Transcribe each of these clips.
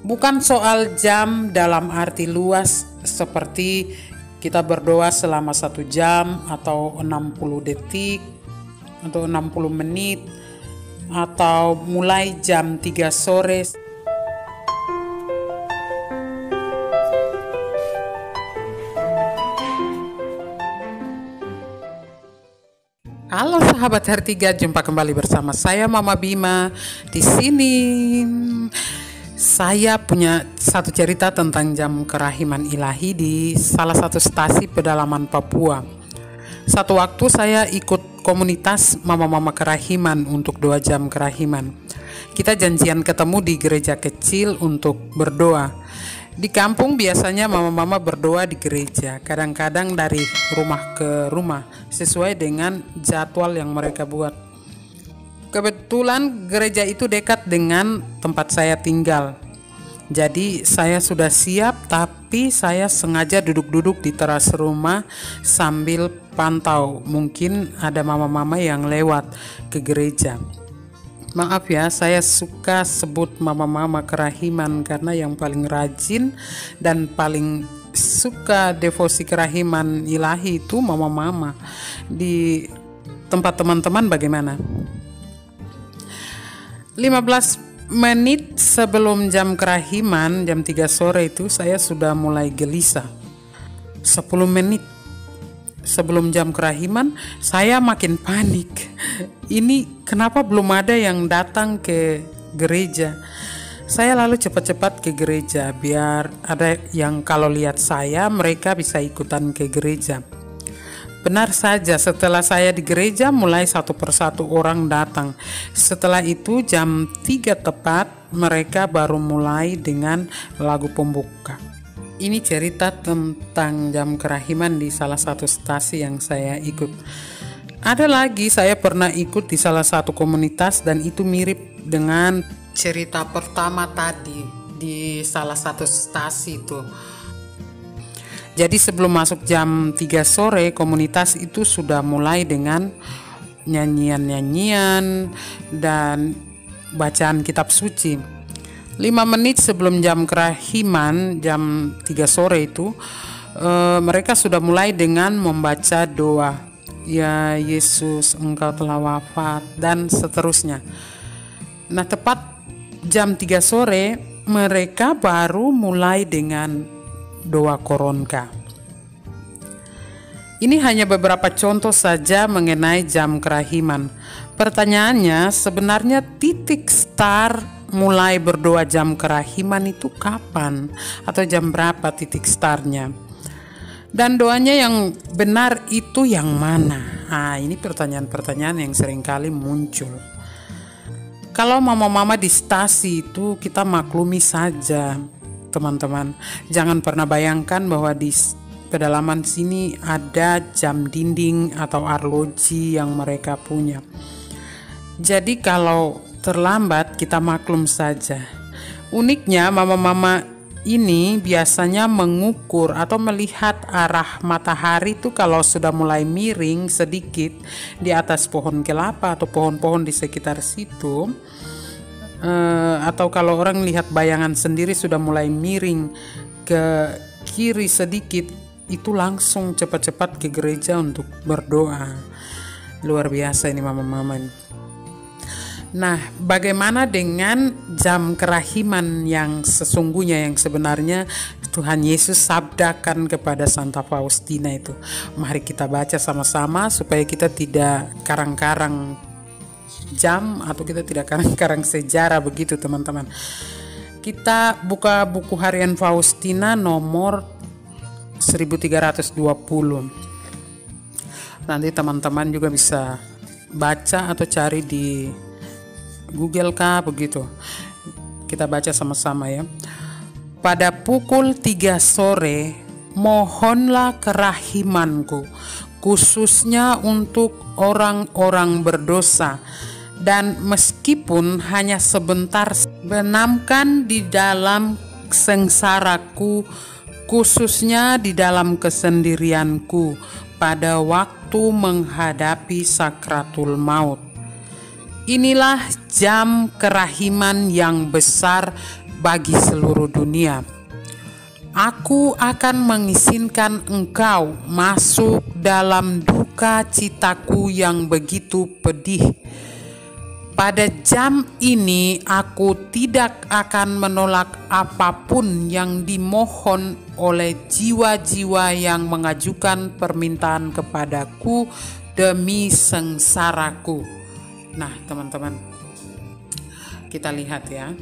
Bukan soal jam dalam arti luas seperti kita berdoa selama 1 jam atau 60 detik atau 60 menit atau mulai jam 3 sore. Halo sahabat R3, jumpa kembali bersama saya Mama Bima. Di sini saya punya satu cerita tentang jam kerahiman ilahi di salah satu stasi pedalaman Papua. Satu waktu saya ikut komunitas mama-mama kerahiman untuk 2 jam kerahiman. Kita janjian ketemu di gereja kecil untuk berdoa. Di kampung biasanya mama-mama berdoa di gereja, kadang-kadang dari rumah ke rumah, sesuai dengan jadwal yang mereka buat. Kebetulan gereja itu dekat dengan tempat saya tinggal. Jadi saya sudah siap, tapi saya sengaja duduk-duduk di teras rumah sambil pantau. Mungkin ada mama-mama yang lewat ke gereja. Maaf ya, saya suka sebut mama-mama kerahiman karena yang paling rajin dan paling suka devosi kerahiman ilahi itu mama-mama. Di tempat teman-teman bagaimana? 15 menit sebelum jam kerahiman, jam 3 sore itu saya sudah mulai gelisah. 10 menit sebelum jam kerahiman, saya makin panik. Ini kenapa belum ada yang datang ke gereja? Saya lalu cepat-cepat ke gereja, biar ada yang kalau lihat saya, mereka bisa ikutan ke gereja. Benar saja, setelah saya di gereja, mulai satu persatu orang datang. Setelah itu jam 3 tepat, mereka baru mulai dengan lagu pembuka. Ini cerita tentang jam kerahiman di salah satu stasi yang saya ikut. Ada lagi, saya pernah ikut di salah satu komunitas dan itu mirip dengan cerita pertama tadi di salah satu stasi itu. Jadi sebelum masuk jam 3 sore, komunitas itu sudah mulai dengan nyanyian-nyanyian dan bacaan kitab suci. 5 menit sebelum jam kerahiman, jam 3 sore itu, mereka sudah mulai dengan membaca doa. Ya Yesus, Engkau telah wafat, dan seterusnya. Nah, tepat jam 3 sore, mereka baru mulai dengan doa koronka. Ini hanya beberapa contoh saja mengenai jam kerahiman. Pertanyaannya, sebenarnya titik start mulai berdoa jam kerahiman itu kapan? Atau jam berapa titik startnya? Dan doanya yang benar itu yang mana? Ini pertanyaan-pertanyaan yang seringkali muncul. Kalau mama-mama di stasi itu kita maklumi saja, teman-teman. Jangan pernah bayangkan bahwa di pedalaman sini ada jam dinding atau arloji yang mereka punya. Jadi kalau terlambat kita maklum saja. Uniknya mama-mama ini biasanya mengukur atau melihat arah matahari itu kalau sudah mulai miring sedikit di atas pohon kelapa atau pohon-pohon di sekitar situ, atau kalau orang lihat bayangan sendiri sudah mulai miring ke kiri sedikit, itu langsung cepat-cepat ke gereja untuk berdoa. Luar biasa ini mama-mama ini. Nah, bagaimana dengan jam kerahiman yang sesungguhnya, yang sebenarnya Tuhan Yesus sabdakan kepada Santa Faustina itu? Mari kita baca sama-sama supaya kita tidak karang-karang jam atau kita tidak karang-karang sejarah begitu, teman-teman. Kita buka buku harian Faustina nomor 1320. Nanti teman-teman juga bisa baca atau cari di Google kah begitu. Kita baca sama-sama ya. Pada pukul 3 sore, mohonlah kerahimanku, khususnya untuk orang-orang berdosa, dan meskipun hanya sebentar, benamkan di dalam sengsaraku, khususnya di dalam kesendirianku, pada waktu menghadapi sakratul maut. Inilah jam kerahiman yang besar bagi seluruh dunia. Aku akan mengizinkan engkau masuk dalam duka citaku yang begitu pedih. Pada jam ini aku tidak akan menolak apapun yang dimohon oleh jiwa-jiwa yang mengajukan permintaan kepadaku demi sengsaraku. Nah, teman-teman, kita lihat ya.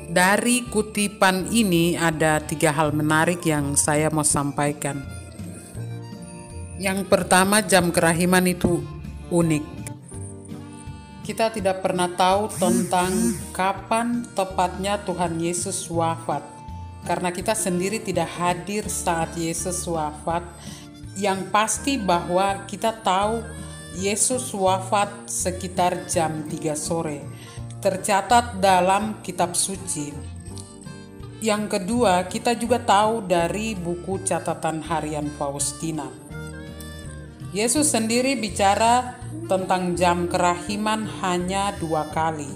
Dari kutipan ini ada 3 hal menarik yang saya mau sampaikan. Yang pertama, jam kerahiman itu unik. Kita tidak pernah tahu tentang kapan tepatnya Tuhan Yesus wafat. Karena kita sendiri tidak hadir saat Yesus wafat. Yang pasti bahwa kita tahu Yesus wafat sekitar jam 3 sore. Tercatat dalam kitab suci. Yang kedua, kita juga tahu dari buku catatan harian Faustina. Yesus sendiri bicara tentang jam kerahiman hanya 2 kali.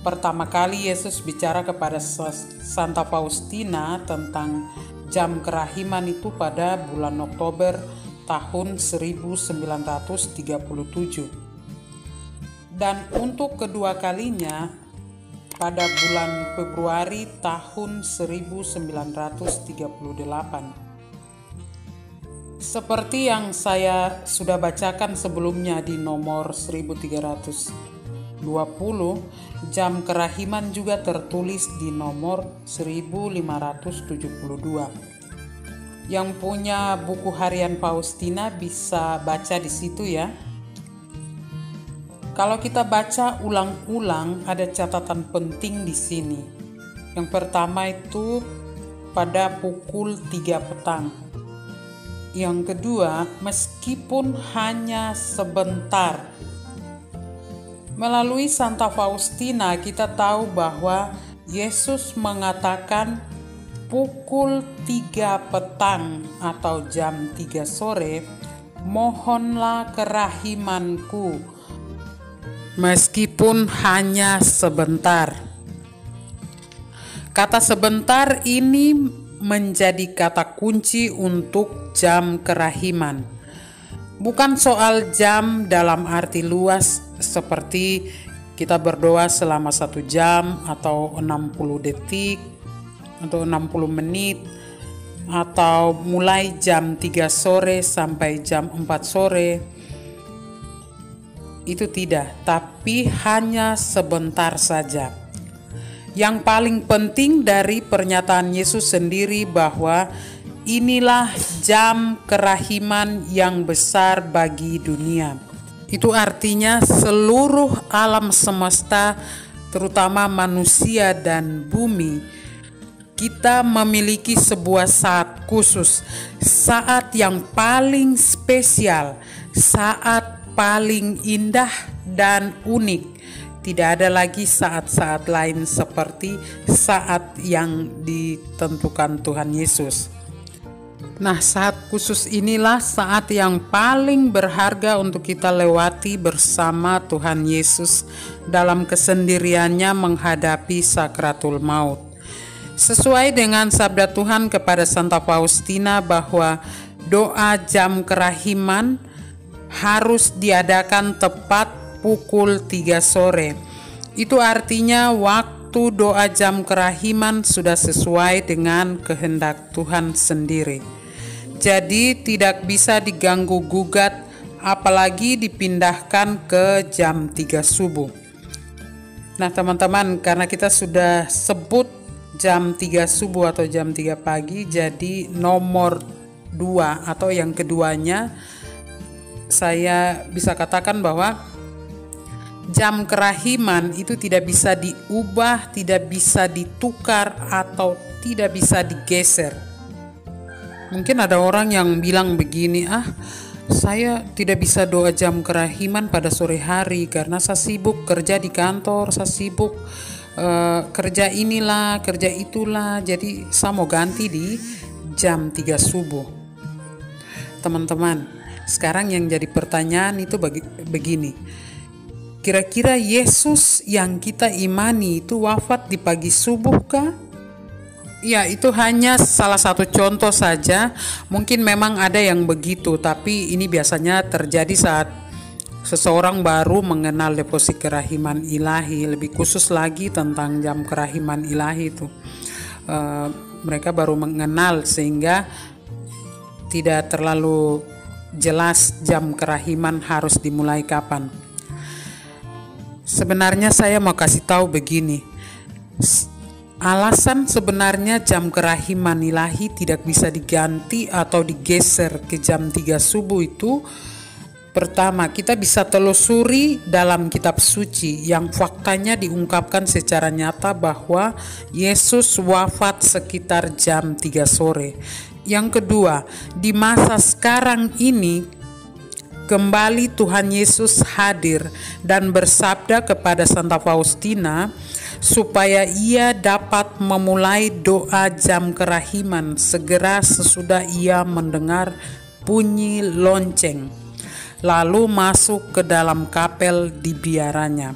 Pertama kali Yesus bicara kepada Santa Faustina tentang jam kerahiman itu pada bulan Oktober tahun 1937. Dan untuk kedua kalinya pada bulan Februari tahun 1938. Seperti yang saya sudah bacakan sebelumnya di nomor 1320, jam kerahiman juga tertulis di nomor 1572. Yang punya buku harian Faustina bisa baca di situ ya. Kalau kita baca ulang-ulang, ada catatan penting di sini. Yang pertama itu pada pukul 3 petang. Yang kedua, meskipun hanya sebentar. Melalui Santa Faustina kita tahu bahwa Yesus mengatakan pukul 3 petang atau jam 3 sore, mohonlah kerahimanku. Meskipun hanya sebentar. Kata sebentar ini menjadi kata kunci untuk jam kerahiman. Bukan soal jam dalam arti luas seperti kita berdoa selama 1 jam atau 60 detik atau 60 menit atau mulai jam 3 sore sampai jam 4 sore. Itu tidak, tapi hanya sebentar saja. Yang paling penting dari pernyataan Yesus sendiri bahwa inilah jam kerahiman yang besar bagi dunia. Itu artinya seluruh alam semesta, terutama manusia dan bumi, kita memiliki sebuah saat khusus, saat yang paling spesial, saat paling indah dan unik. Tidak ada lagi saat-saat lain seperti saat yang ditentukan Tuhan Yesus. Nah, saat khusus inilah saat yang paling berharga untuk kita lewati bersama Tuhan Yesus dalam kesendiriannya menghadapi sakratul maut. Sesuai dengan sabda Tuhan kepada Santa Faustina bahwa doa jam kerahiman harus diadakan tepat pukul 3 sore. Itu artinya waktu doa jam kerahiman sudah sesuai dengan kehendak Tuhan sendiri. Jadi tidak bisa diganggu gugat, apalagi dipindahkan ke jam 3 subuh. Nah teman-teman, karena kita sudah sebut jam 3 subuh atau jam 3 pagi, jadi nomor 2 atau yang keduanya, saya bisa katakan bahwa jam kerahiman itu tidak bisa diubah, tidak bisa ditukar, atau tidak bisa digeser. Mungkin ada orang yang bilang begini, saya tidak bisa doa jam kerahiman pada sore hari karena saya sibuk kerja di kantor, saya sibuk kerja inilah, kerja itulah, jadi saya mau ganti di jam 3 subuh. Teman-teman, sekarang yang jadi pertanyaan itu begini. Kira-kira Yesus yang kita imani itu wafat di pagi subuh kah? Ya, itu hanya salah satu contoh saja. Mungkin memang ada yang begitu, tapi ini biasanya terjadi saat seseorang baru mengenal deposit kerahiman ilahi, lebih khusus lagi tentang jam kerahiman ilahi itu. Mereka baru mengenal sehingga tidak terlalu jelas jam kerahiman harus dimulai kapan. Sebenarnya saya mau kasih tahu begini. Alasan sebenarnya jam kerahiman ilahi tidak bisa diganti atau digeser ke jam 3 subuh itu, pertama, kita bisa telusuri dalam kitab suci yang faktanya diungkapkan secara nyata bahwa Yesus wafat sekitar jam 3 sore. Yang kedua, di masa sekarang ini kembali Tuhan Yesus hadir dan bersabda kepada Santa Faustina supaya ia dapat memulai doa jam kerahiman segera sesudah ia mendengar bunyi lonceng, lalu masuk ke dalam kapel di biaranya.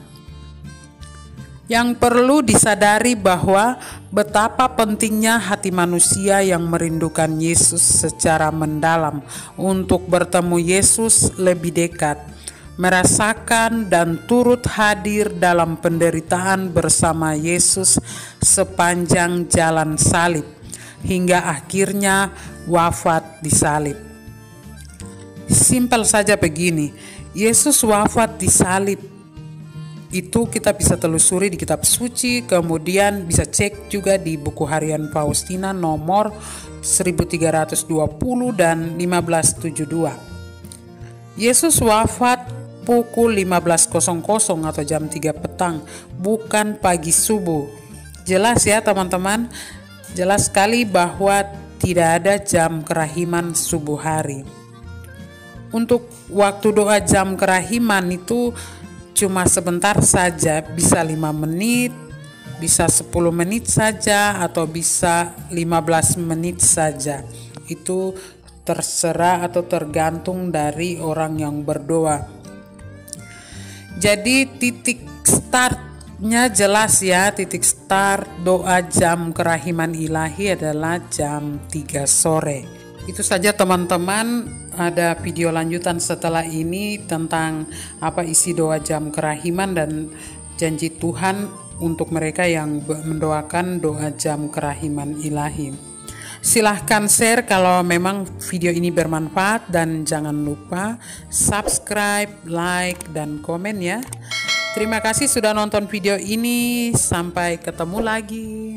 Yang perlu disadari bahwa betapa pentingnya hati manusia yang merindukan Yesus secara mendalam untuk bertemu Yesus lebih dekat, merasakan dan turut hadir dalam penderitaan bersama Yesus sepanjang jalan salib, hingga akhirnya wafat di salib. Simpel saja begini, Yesus wafat di salib. Itu kita bisa telusuri di kitab suci, kemudian bisa cek juga di buku harian Faustina nomor 1320 dan 1572. Yesus wafat pukul 15.00 atau jam 3 petang, bukan pagi subuh. Jelas ya teman-teman, jelas sekali bahwa tidak ada jam kerahiman subuh hari. Untuk waktu doa jam kerahiman itu cuma sebentar saja, bisa 5 menit, bisa 10 menit saja, atau bisa 15 menit saja. Itu terserah atau tergantung dari orang yang berdoa. Jadi titik startnya jelas ya, titik start doa jam kerahiman ilahi adalah jam 3 sore. Itu saja teman-teman, ada video lanjutan setelah ini tentang apa isi doa jam kerahiman dan janji Tuhan untuk mereka yang mendoakan doa jam kerahiman ilahi. Silahkan share kalau memang video ini bermanfaat dan jangan lupa subscribe, like, dan komen ya. Terima kasih sudah nonton video ini, sampai ketemu lagi.